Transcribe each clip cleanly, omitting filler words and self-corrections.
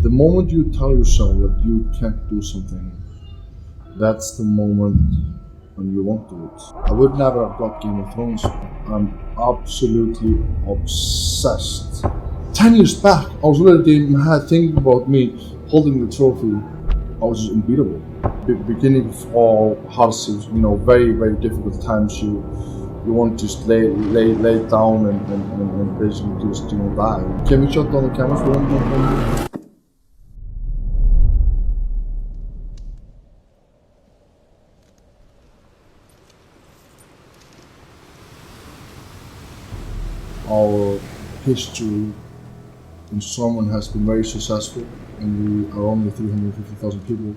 The moment you tell yourself that you can't do something, that's the moment when you won't do it. I would never have got Game of Thrones. I'm absolutely obsessed. 10 years back, I was already in my head thinking about me holding the trophy. I was just unbeatable. Beginning of all houses, very, very difficult times. You want to just lay down and basically just die. Can we shut down the cameras for one minute? Our history in Stormont has been very successful, and we are only 350,000 people.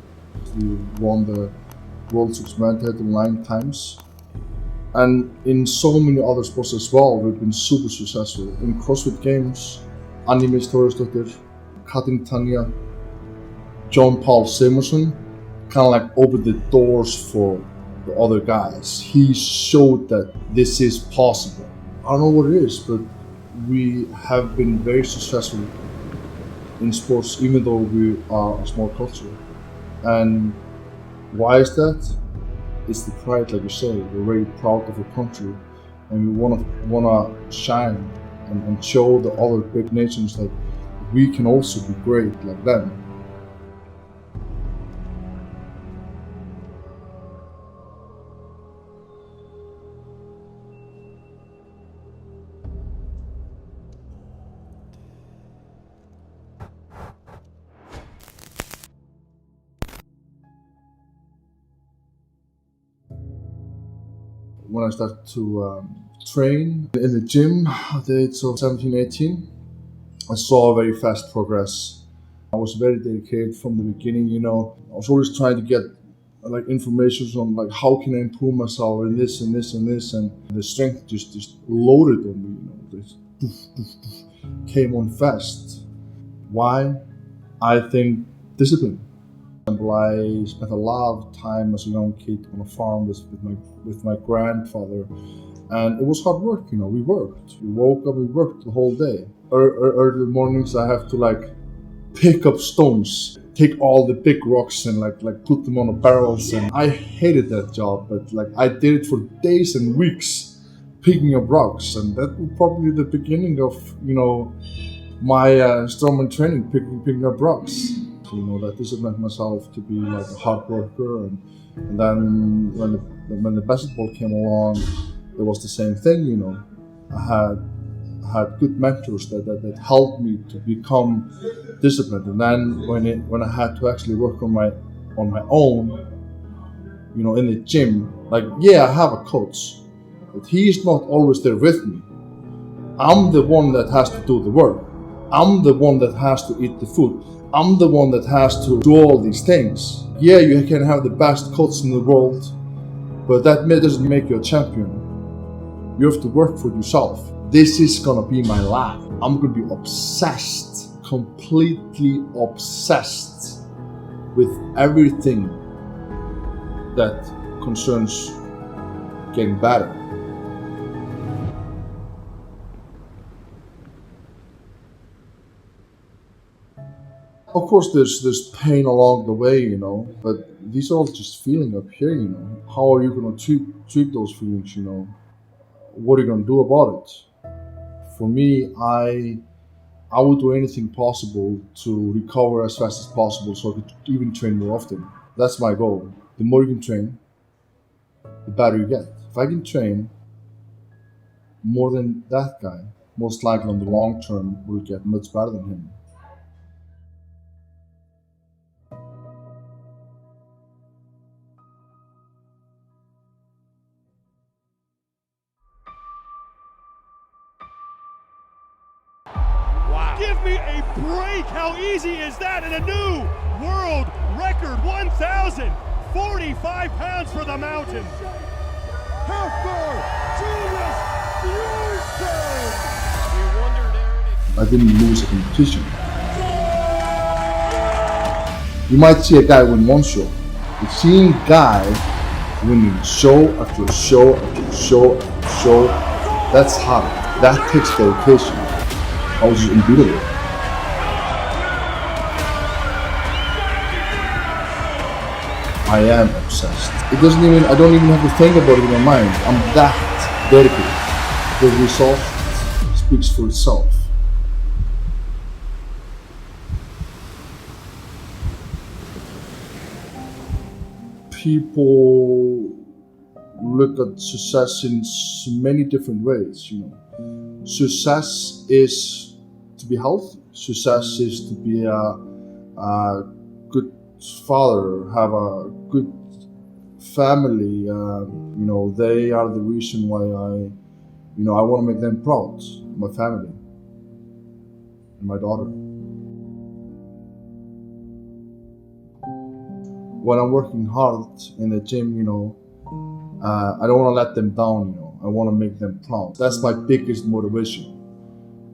We won the World Six-Man title 9 times. And in so many other sports as well, we've been super successful. In CrossFit Games, Anime's Thorisdóttir, Katrin Tanya, John Paul Simonson kind of like opened the doors for the other guys. He showed that this is possible. I don't know what it is, but we have been very successful in sports, even though we are a small culture. And why is that? It's the pride, like you say. We're very proud of our country, and we wanna shine and show the other big nations that we can also be great like them. When I started to train in the gym at the age of 17, 18, I saw very fast progress. I was very dedicated from the beginning, I was always trying to get information on how can I improve myself in this and this and this, and the strength just loaded on me, This came on fast. Why? I think discipline. I spent a lot of time as a young kid on a farm with my grandfather, and it was hard work. We worked. We woke up, we worked the whole day. Early mornings, I have to pick up stones, take all the big rocks and put them on the barrels. And I hated that job, but I did it for days and weeks, picking up rocks, and that was probably the beginning of my strongman training, picking up rocks. That disciplined myself to be a hard worker, and then when the basketball came along, it was the same thing. I had good mentors that helped me to become disciplined, and then when I had to actually work on my own, in the gym, I have a coach, but he's not always there with me. I'm the one that has to do the work. I'm the one that has to eat the food. I'm the one that has to do all these things. Yeah, you can have the best coach in the world, but that doesn't make you a champion. You have to work for yourself. This is gonna be my life. I'm gonna be obsessed, completely obsessed with everything that concerns getting better. Of course, there's pain along the way, but these are all just feelings up here, How are you going to treat those feelings, What are you going to do about it? For me, I would do anything possible to recover as fast as possible so I could even train more often. That's my goal. The more you can train, the better you get. If I can train more than that guy, most likely on the long term, we'll get much better than him. Give me a break! How easy is that in a new world record? 1,045 pounds for the mountain. Hafþór Rúnar Everyone! We wondered, Aaron, I didn't lose a competition. You might see a guy win one show, but seeing a guy winning show after show after show after show, that's hard. That takes dedication. I was just unbeatable. I am obsessed. I don't even have to think about it in my mind. I'm that dedicated. The result speaks for itself. People look at success in many different ways, Success is to be healthy. Success is to be a good father, have a good family. They are the reason why I want to make them proud, my family and my daughter. When I'm working hard in the gym, I don't want to let them down, I want to make them proud. That's my biggest motivation,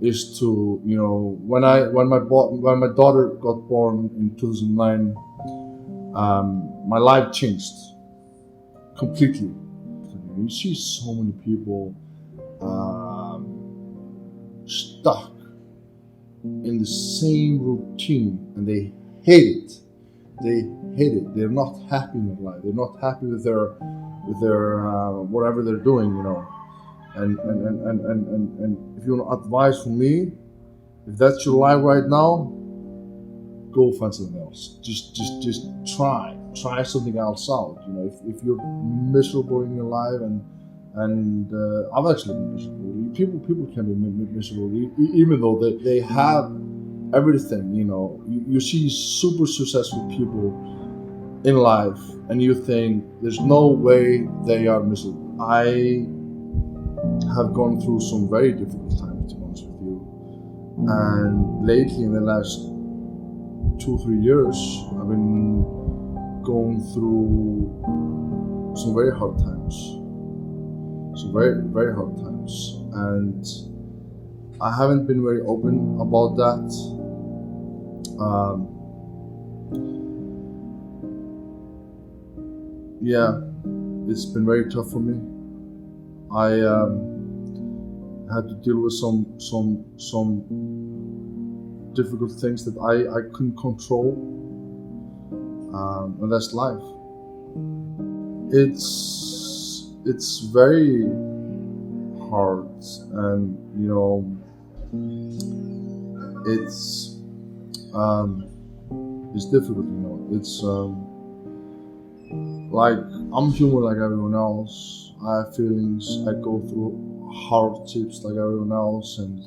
is to, when my daughter got born in 2009, my life changed completely. You see so many people stuck in the same routine, and they hate it. They're not happy in their life. They're not happy with their whatever they're doing, And if you want advice from me, if that's your life right now, go find something else. Just try something else out. If you're miserable in your life, and I've actually been miserable. People can be miserable even though they have everything. You see super successful people in life, and you think there's no way they are miserable. I have gone through some very difficult times, to be honest with you, and lately in the last 2-3 years I've been going through some very hard times, very hard times, and I haven't been very open about that. It's been very tough for me. I had to deal with some difficult things that I couldn't control, and that's life. It's very hard, and it's difficult. It's like I'm human like everyone else. I have feelings. I go through hardships like everyone else, and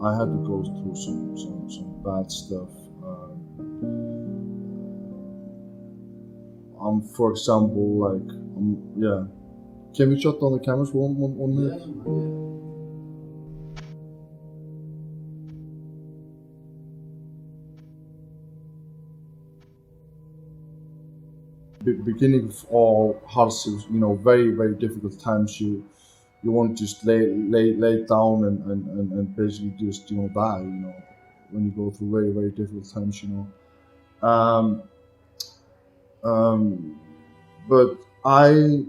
I had to go through some bad stuff. For example, Can we shut down the cameras for one minute? Beginning of all hardships, very, very difficult times, you want to just lay down and basically just die, when you go through very, very difficult times, but I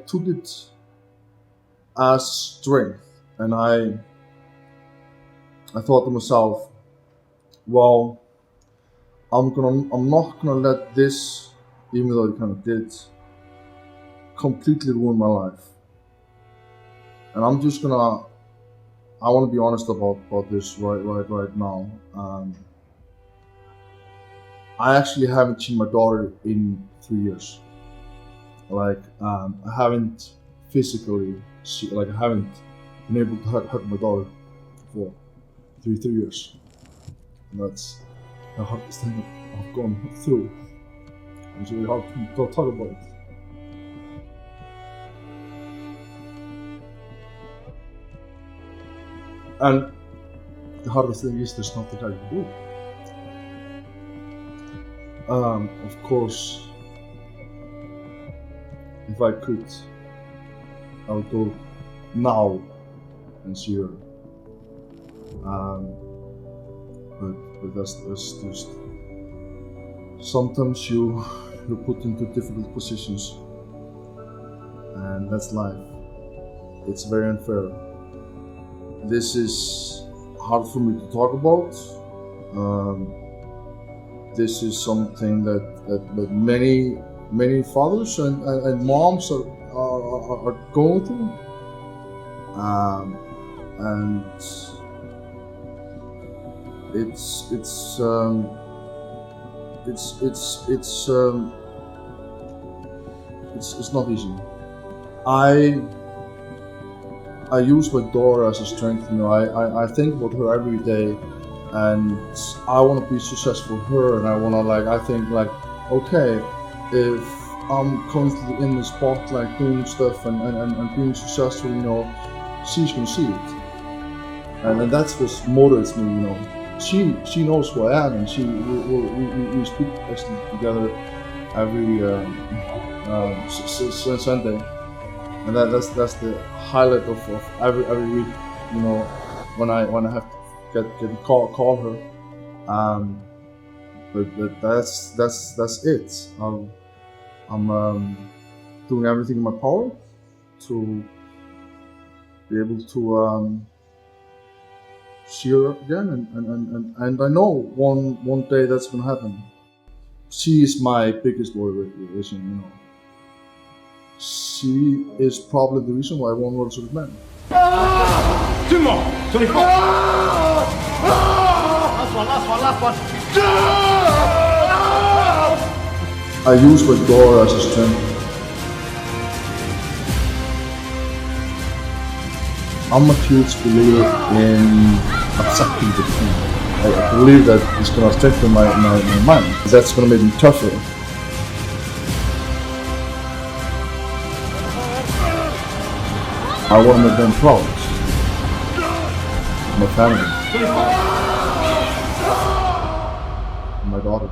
took it as strength, and I thought to myself, well, I'm not gonna let this, even though it kind of did, completely ruin my life. And I'm just gonna, I want to be honest about this right now. I actually haven't seen my daughter in 3 years. I haven't physically, I haven't been able to hug my daughter for 3 years. And that's the hardest thing I've gone through. It's really hard to talk about it. And the hardest thing is there's nothing I can do. Of course, if I could, I would go now and see her. But that's just, sometimes you're put into difficult positions, and that's life. It's very unfair. this is hard for me to talk about. This is something that many fathers and moms are going through, and it's not easy. I use my daughter as a strength. You know, I think about her every day, and I want to be successful for her. And I think okay, if I'm constantly in the spotlight doing stuff and being successful, you know, she's gonna see it, and that's what motivates me. You know, she knows who I am, and we speak actually together every Sunday, and that's the highlight of every week. You know, when I have to get call her, but that's it. I'm doing everything in my power to be able to see her again, and I know one day that's gonna happen. She is my biggest motivation, you know. She is probably the reason why I won World Superman. 2 more! 24! Last one! I use my daughter as a strength. I'm a huge believer in accepting defeat. I believe that it's going to strengthen my mind. That's going to make me tougher. I want to make them proud. My family. My daughter.